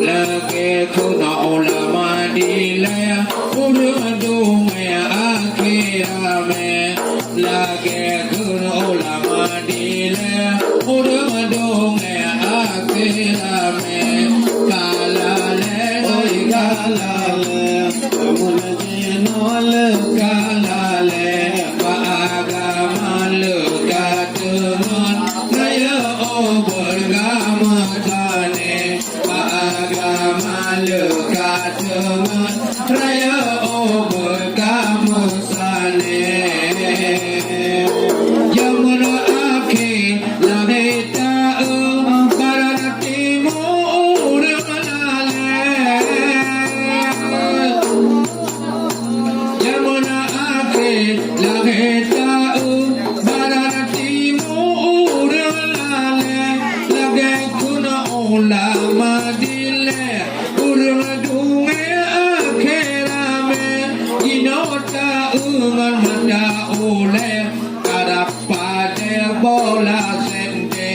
lagi kuna ulama dile urung akhirame lagi kuna ulama dile urung akhirame kalale oi kalale munajinol kalale paagamal katumun raya obergama tane paagamal katumun raya obergama sane jamra akhe laheta barati mur malale jamra akhe laheta barati mur malale lage kuna ulama dile urung dunge akhirame inota ungan manda ole karapade bola sente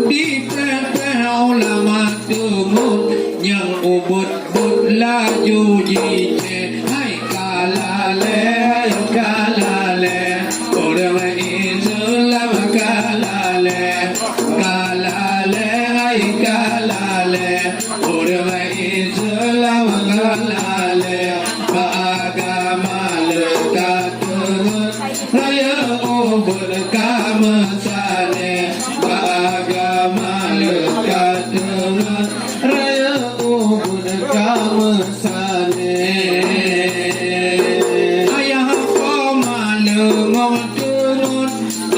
di pepe ulama tumun yang ubud bud laju jice hai kalale orang Islam kalale kalale hai kalale orang Islam kalale agama lekaturun raya ubud kamasane agama lekaturun raya ubud kamasane ayah pamalu ngotunun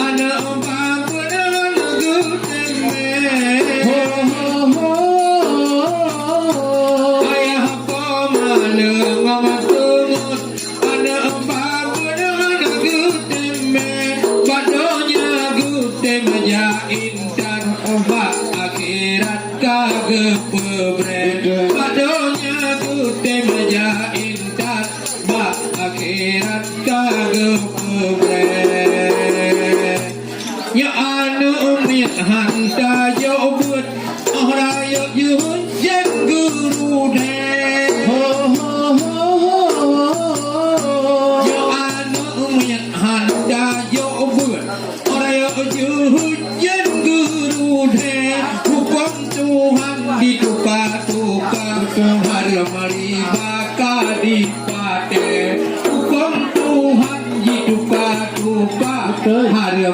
ana bangunan guteme ayah pamalu ngotunun ana bangunan guteme badonya guteme ja intan obat akhirat kagepebre badonya guteme ja intan ba akhirat kagepebre ya anu umit hanta jobut raya yuhun jen guru de ya anu umit hanta jobut raya yuhun jen guru de hukum Tuhan ditukar-tukar hari baka dipate hukum Tuhan ditukar-tukar hari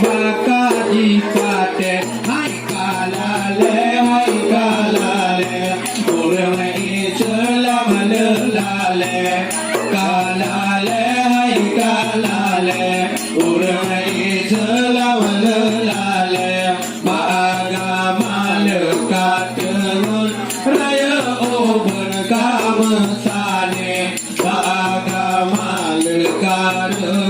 baka dipate hai kalale orang Islam lelale kalale hai kalale orang Islam lelale agama lekaturun raya obergama sane agama lekaturun